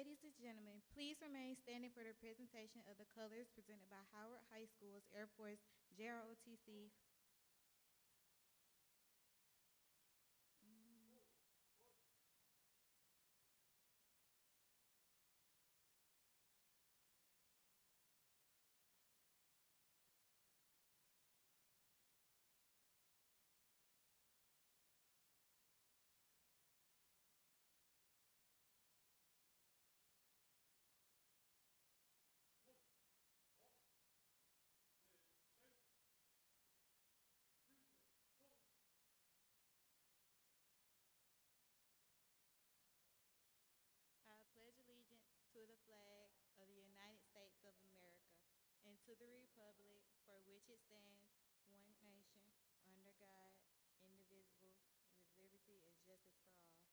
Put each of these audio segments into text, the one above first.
Ladies and gentlemen, please remain standing for the presentation of the colors presented by Howard High School's Air Force JROTC. I pledge allegiance to the flag of the United States of America and to the republic for which it stands, one nation, under God, indivisible, with liberty and justice for all.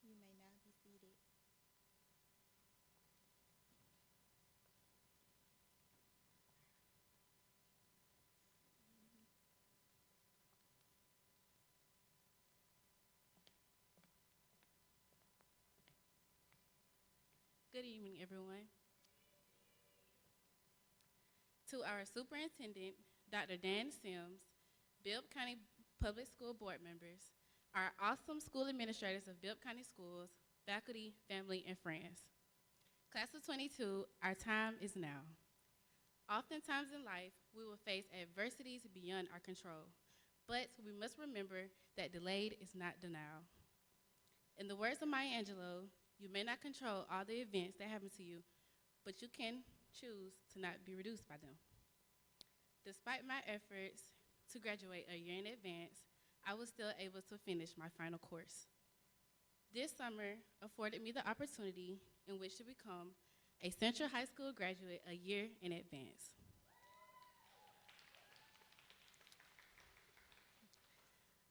You may now be seated. Good evening, everyone. To our Superintendent, Dr. Dan Sims, Bilb County Public School Board members, our awesome school administrators of Bilb County Schools, faculty, family, and friends. Class of 22, our time is now. Oftentimes in life, we will face adversities beyond our control, but we must remember that delayed is not denial. In the words of Maya Angelou, you may not control all the events that happen to you, but you can choose to not be reduced by them. Despite my efforts to graduate a year in advance, I was still able to finish my final course. This summer afforded me the opportunity in which to become a Central High School graduate a year in advance.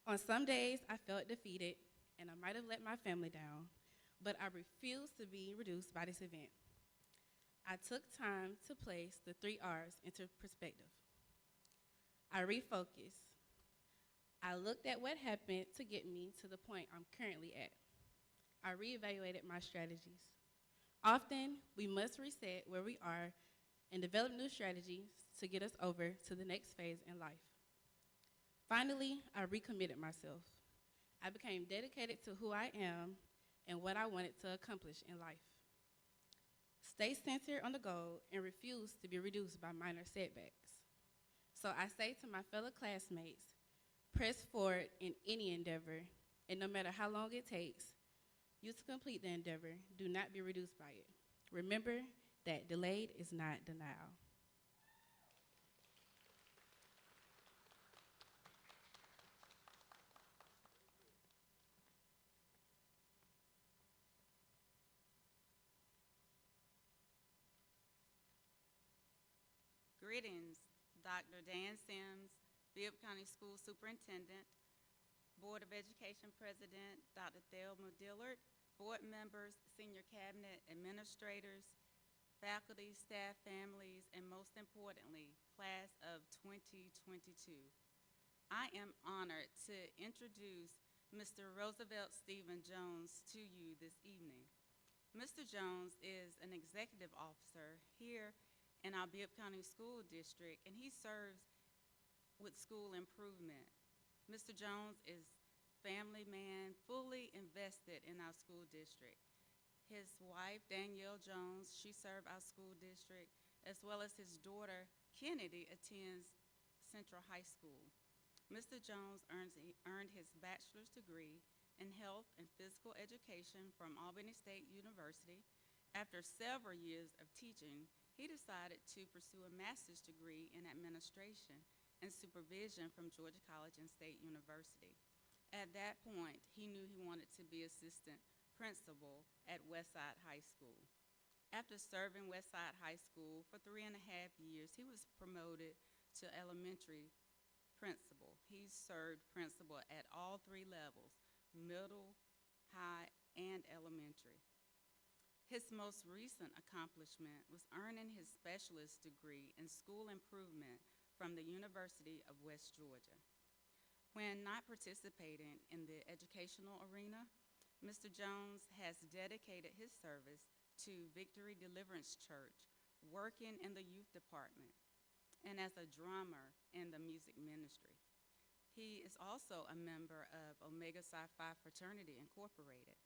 On some days, I felt defeated, and I might have let my family down, but I refused to be reduced by this event. I took time to place the 3 R's into perspective. I refocused. I looked at what happened to get me to the point I'm currently at. I reevaluated my strategies. Often, we must reset where we are and develop new strategies to get us over to the next phase in life. Finally, I recommitted myself. I became dedicated to who I am and what I wanted to accomplish in life. Stay centered on the goal and refuse to be reduced by minor setbacks. So I say to my fellow classmates, Press forward in any endeavor, and no matter how long it takes you to complete the endeavor, do not be reduced by it. Remember that delayed is not denial. Greetings, Dr. Dan Sims, Bilb County School Superintendent, Board of Education President, Dr. Thelma Dillard, board members, senior cabinet administrators, faculty, staff, families, and most importantly, class of 2022. I am honored to introduce Mr. Roosevelt Stephen Jones to you this evening. Mr. Jones is an executive officer here in our Bibb County School District, and he serves with school improvement. Mr. Jones is family man, fully invested in our school district. His wife, Danielle Jones, she served our school district, as well as his daughter, Kennedy, attends Central High School. Mr. Jones earned his bachelor's degree in health and physical education from Albany State University. After several years of teaching, he decided to pursue a master's degree in administration and supervision from Georgia College and State University. At that point, he knew he wanted to be assistant principal at Westside High School. After serving Westside High School for 3.5 years, he was promoted to elementary principal. He served principal at all 3 levels, middle, high, and elementary. His most recent accomplishment was earning his specialist degree in school improvement from the University of West Georgia. When not participating in the educational arena, Mr. Jones has dedicated his service to Victory Deliverance Church, working in the youth department, and as a drummer in the music ministry. He is also a member of Omega Psi Phi Fraternity Incorporated.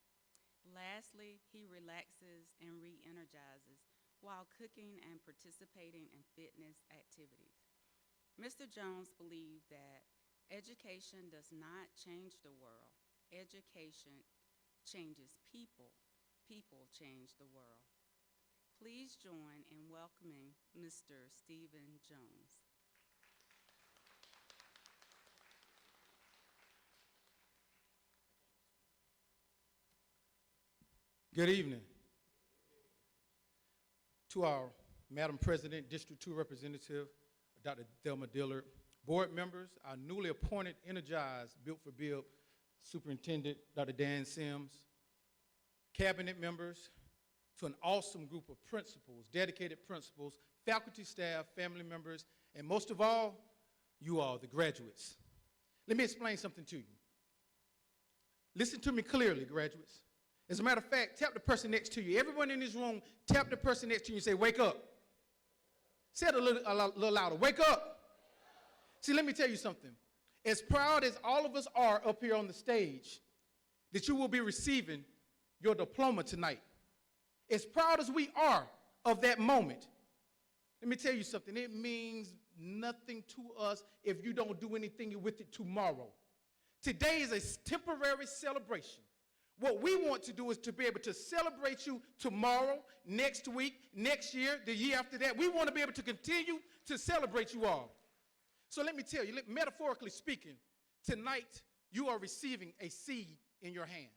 Lastly, he relaxes and re-energizes while cooking and participating in fitness activities. Mr. Jones believed that education does not change the world. Education changes people. People change the world. Please join in welcoming Mr. Stephen Jones. Good evening. To our Madam President, District 2 Representative, Dr. Thelma Dillard, board members, our newly appointed, energized, built for Bilb Superintendent, Dr. Dan Sims, cabinet members, to an awesome group of principals, dedicated principals, faculty, staff, family members, and most of all, you all, the graduates. Let me explain something to you. Listen to me clearly, graduates. As a matter of fact, tap the person next to you. Everyone in this room, tap the person next to you and say, wake up. Say it a little louder, wake up. See, let me tell you something. As proud as all of us are up here on the stage, that you will be receiving your diploma tonight. As proud as we are of that moment, let me tell you something. It means nothing to us if you don't do anything with it tomorrow. Today is a temporary celebration. What we want to do is to be able to celebrate you tomorrow, next week, next year, the year after that. We want to be able to continue to celebrate you all. So let me tell you, metaphorically speaking, tonight you are receiving a seed in your hand.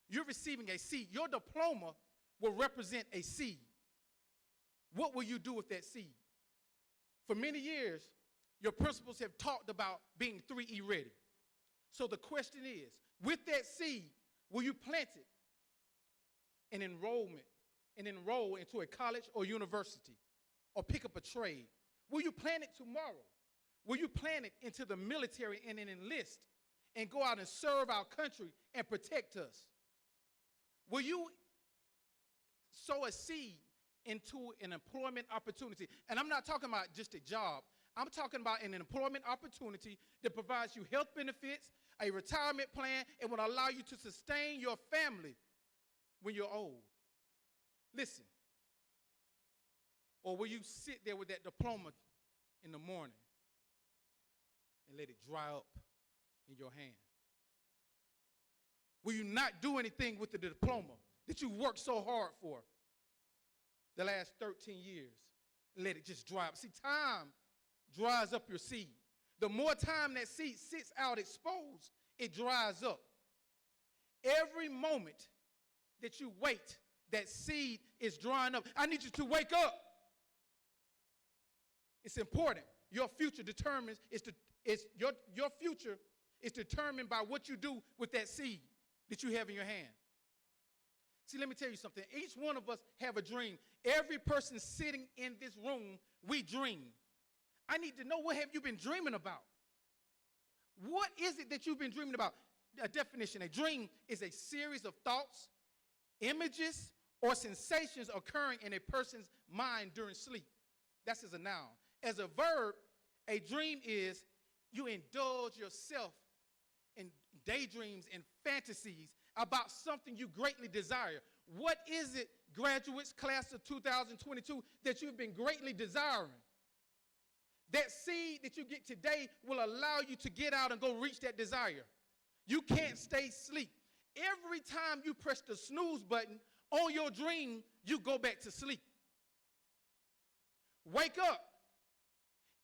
You're receiving a seed. Your diploma will represent a seed. What will you do with that seed? For many years, your principals have talked about being 3E ready. So the question is, with that seed, will you plant it in enrollment and enroll into a college or university or pick up a trade? Will you plant it tomorrow? Will you plant it into the military and enlist and go out and serve our country and protect us? Will you sow a seed into an employment opportunity? And I'm not talking about just a job. I'm talking about an employment opportunity that provides you health benefits, a retirement plan, and will allow you to sustain your family when you're old. Listen. Or will you sit there with that diploma in the morning and let it dry up in your hand? Will you not do anything with the diploma that you worked so hard for the last 13 years? Let it just dry up. See, time dries up your seed. The more time that seed sits out exposed, it dries up. Every moment that you wait, that seed is drying up. I need you to wake up. It's important. Your future determines, your future is determined by what you do with that seed that you have in your hand. See, let me tell you something. Each one of us have a dream. Every person sitting in this room, we dream. I need to know, what have you been dreaming about? What is it that you've been dreaming about? A definition: a dream is a series of thoughts, images, or sensations occurring in a person's mind during sleep. That's as a noun. As a verb, a dream is you indulge yourself in daydreams and fantasies about something you greatly desire. What is it, graduates, class of 2022, that you've been greatly desiring? That seed that you get today will allow you to get out and go reach that desire. You can't stay asleep. Every time you press the snooze button on your dream, you go back to sleep. Wake up.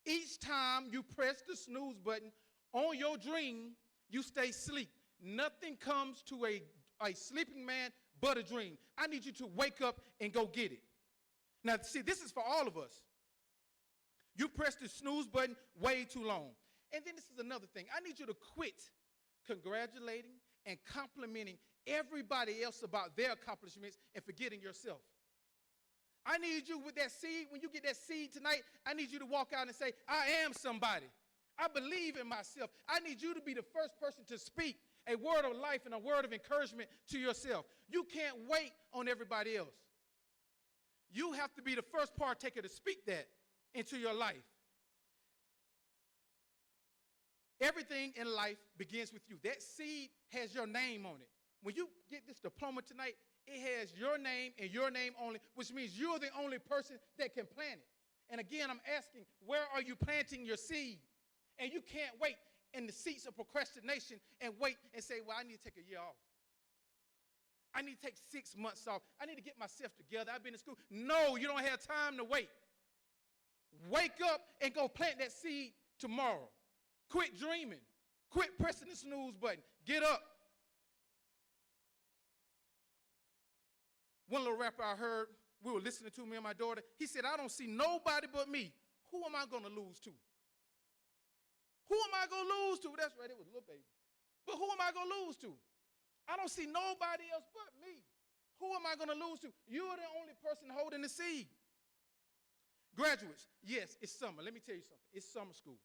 Each time you press the snooze button on your dream, you stay asleep. Nothing comes to a sleeping man but a dream. I need you to wake up and go get it. Now, see, this is for all of us. You press the snooze button way too long. And then this is another thing. I need you to quit congratulating and complimenting everybody else about their accomplishments and forgetting yourself. I need you with that seed, when you get that seed tonight, I need you to walk out and say, I am somebody. I believe in myself. I need you to be the first person to speak a word of life and a word of encouragement to yourself. You can't wait on everybody else. You have to be the first partaker to speak that into your life. Everything in life begins with you. That seed has your name on it. When you get this diploma tonight, it has your name and your name only, which means you're the only person that can plant it. And again, I'm asking, where are you planting your seed? And you can't wait in the seats of procrastination and wait and say, well, I need to take a year off. I need to take 6 months off. I need to get myself together. I've been in school. No, you don't have time to wait. Wake up and go plant that seed tomorrow. Quit dreaming. Quit pressing the snooze button. Get up. One little rapper I heard, we were listening to, me and my daughter, he said, I don't see nobody but me. Who am I going to lose to? Who am I going to lose to? That's right, it was Lil Baby. But who am I going to lose to? I don't see nobody else but me. Who am I going to lose to? You're the only person holding the seed. Graduates, yes, it's summer. Let me tell you something. It's summer school.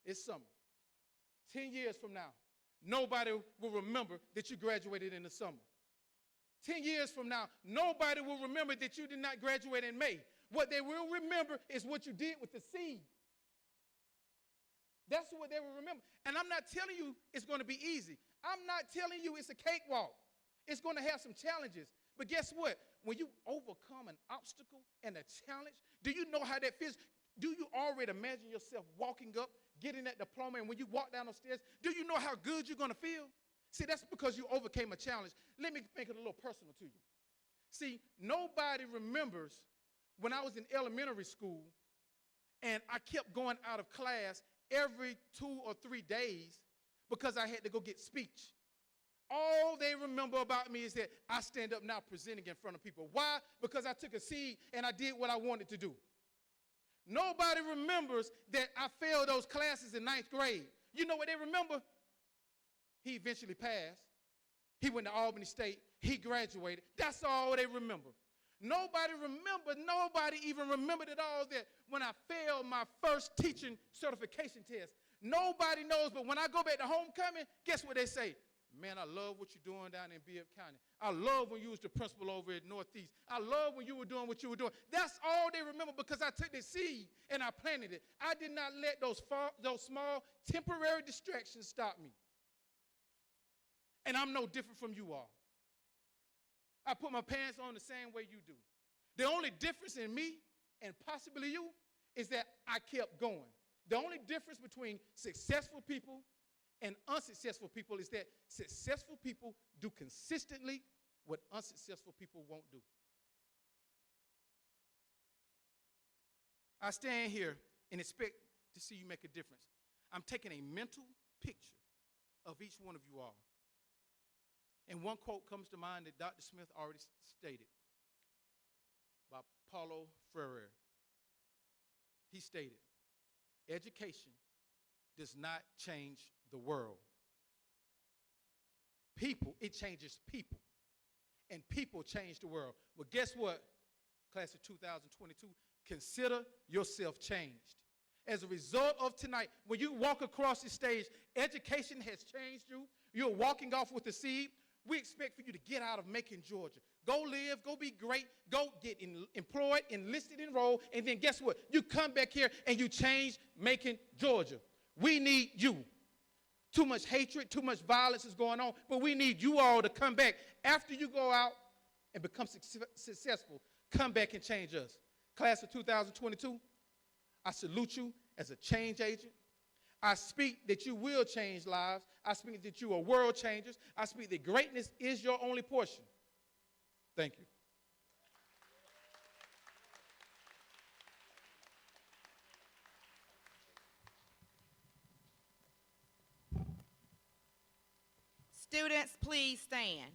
It's summer. 10 years from now, nobody will remember that you graduated in the summer. 10 years from now, nobody will remember that you did not graduate in May. What they will remember is what you did with the seed. That's what they will remember. And I'm not telling you it's going to be easy. I'm not telling you it's a cakewalk. It's going to have some challenges. But guess what? When you overcome an obstacle and a challenge, do you know how that feels? Do you already imagine yourself walking up, getting that diploma, and when you walk down the stairs, do you know how good you're going to feel? See, that's because you overcame a challenge. Let me make it a little personal to you. See, nobody remembers when I was in elementary school and I kept going out of class every 2 or 3 days because I had to go get speech. All they remember about me is that I stand up now presenting in front of people. Why? Because I took a seed and I did what I wanted to do. Nobody remembers that I failed those classes in 9th grade. You know what they remember? He eventually passed. He went to Albany State. He graduated. That's all they remember. Nobody even remembered at all that when I failed my first teaching certification test. Nobody knows, but when I go back to homecoming, guess what they say? Man, I love what you're doing down in Bilb County. I love when you was the principal over at Northeast. I love when you were doing what you were doing. That's all they remember because I took the seed and I planted it. I did not let those small temporary distractions stop me. And I'm no different from you all. I put my pants on the same way you do. The only difference in me and possibly you is that I kept going. The only difference between successful people and unsuccessful people is that successful people do consistently what unsuccessful people won't do. I stand here and expect to see you make a difference. I'm taking a mental picture of each one of you all. And one quote comes to mind that Dr. Smith already stated by Paulo Freire. He stated, education does not change the world. People, it changes people. And people change the world. Well, guess what, class of 2022? Consider yourself changed. As a result of tonight, when you walk across the stage, education has changed you. You're walking off with a seed. We expect for you to get out of Macon, Georgia. Go live, go be great, go get employed, enlisted, enrolled, and then guess what? You come back here and you change Macon, Georgia. We need you. Too much hatred, too much violence is going on, but we need you all to come back. After you go out and become successful, come back and change us. Class of 2022, I salute you as a change agent. I speak that you will change lives. I speak that you are world changers. I speak that greatness is your only portion. Thank you. Students, please stand.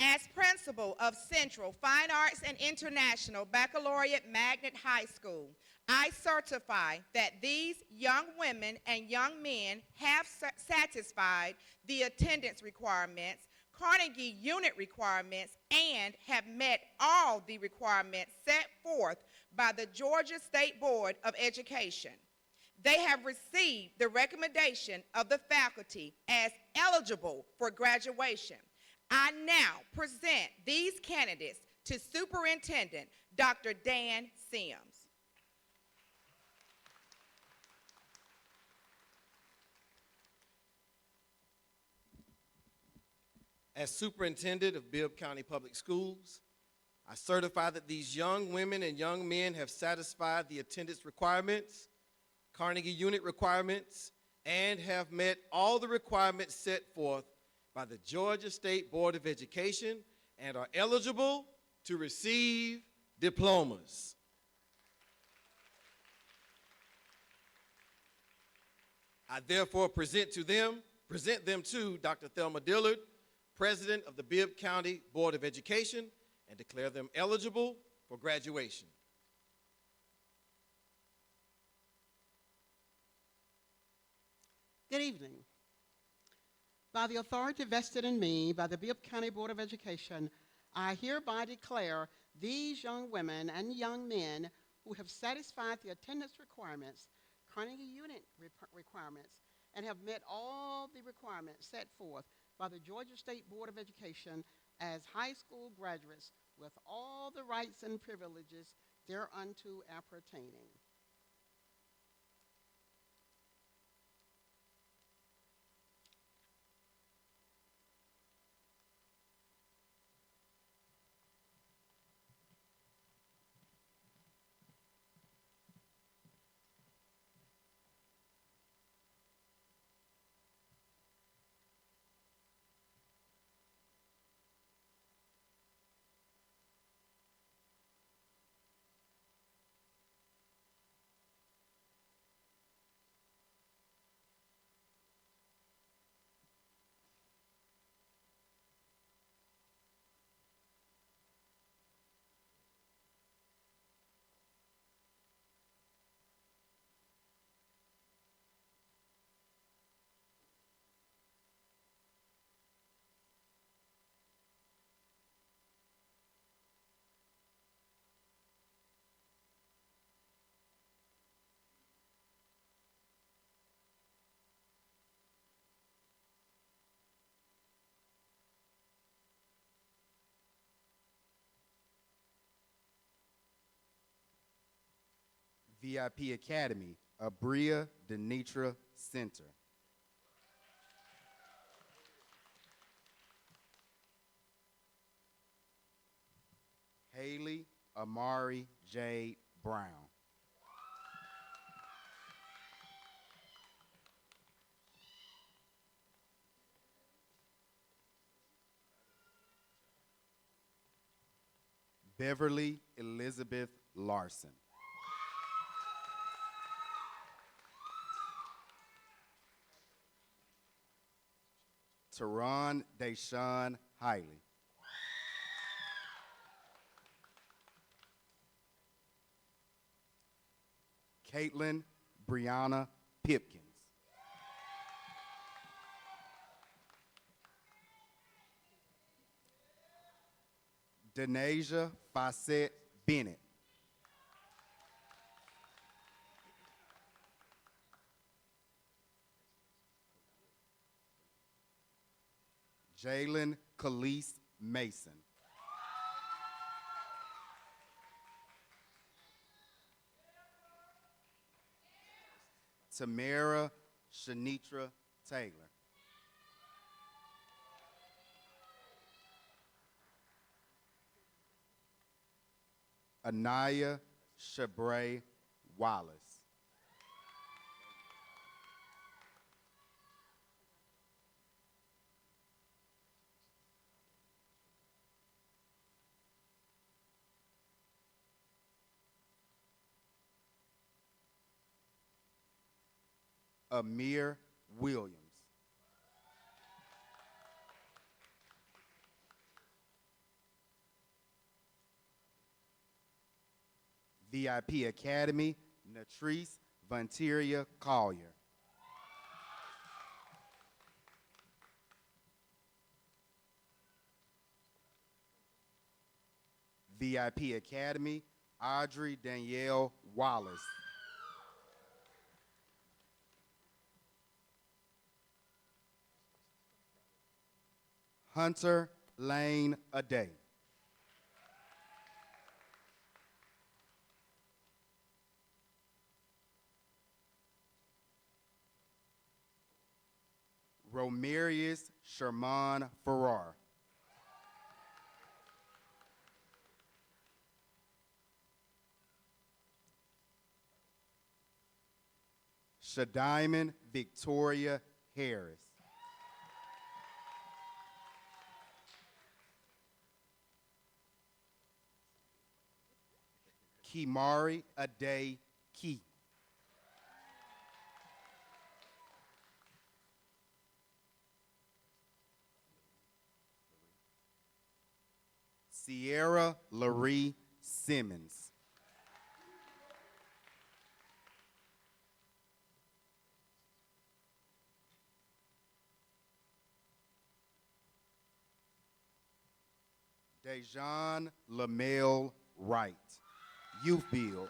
As principal of Central Fine Arts and International Baccalaureate Magnet High School, I certify that these young women and young men have satisfied the attendance requirements, Carnegie unit requirements, and have met all the requirements set forth by the Georgia State Board of Education. They have received the recommendation of the faculty as eligible for graduation. I now present these candidates to Superintendent Dr. Dan Sims. As Superintendent of Bilb County Public Schools, I certify that these young women and young men have satisfied the attendance requirements, Carnegie unit requirements, and have met all the requirements set forth by the Georgia State Board of Education and are eligible to receive diplomas. I therefore present them to Dr. Thelma Dillard, President of the Bilb County Board of Education, and declare them eligible for graduation. Good evening. By the authority vested in me by the Bilb County Board of Education, I hereby declare these young women and young men who have satisfied the attendance requirements, Carnegie unit requirements, and have met all the requirements set forth by the Georgia State Board of Education as high school graduates with all the rights and privileges thereunto appertaining. VIP Academy, Abria Denitra Center. Haley Amari Jade Brown. Beverly Elizabeth Larson. Teron Deshawn Hiley. Caitlin Brianna Pipkins. Denasia Fawcett Bennett. Jalen Khalees Mason. Tamara Shanitra Taylor. Anaya Shabray Wallace. Amir Williams. VIP Academy, Natrice Vonteria Collier. VIP Academy, Audrey Danielle Wallace. Hunter Lane Aday. Romarius Sherman Farrar. Shadiman Victoria Harris. Kimari Aday Key. Sierra Laree Simmons. Dejan Lamel Wright, Youth Build.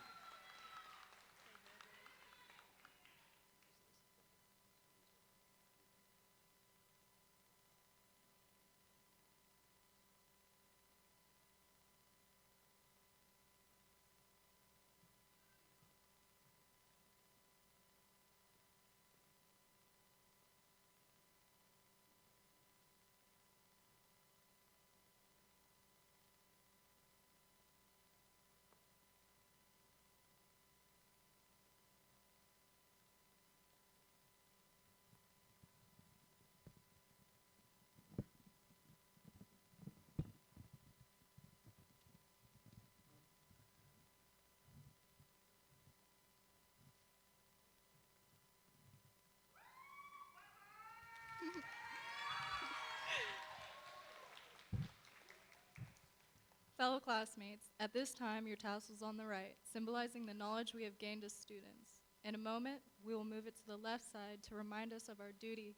Fellow classmates, at this time your tassel's on the right, symbolizing the knowledge we have gained as students. In a moment, we will move it to the left side to remind us of our duty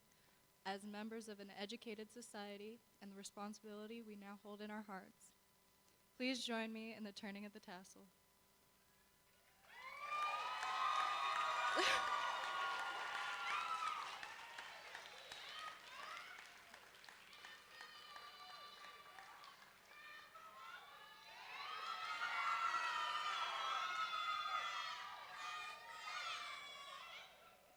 as members of an educated society and the responsibility we now hold in our hearts. Please join me in the turning of the tassel.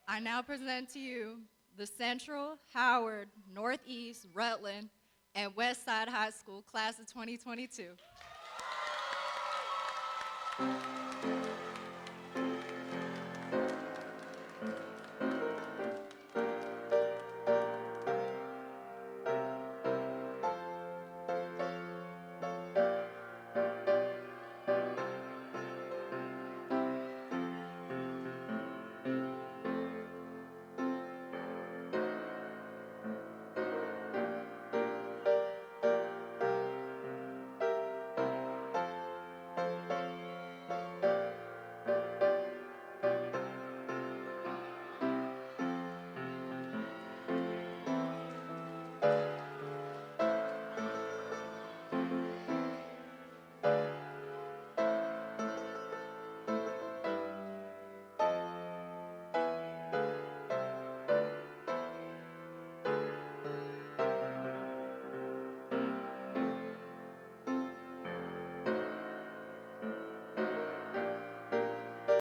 I now present to you the Central, Howard, Northeast, Rutland, and West Side High School class of 2022.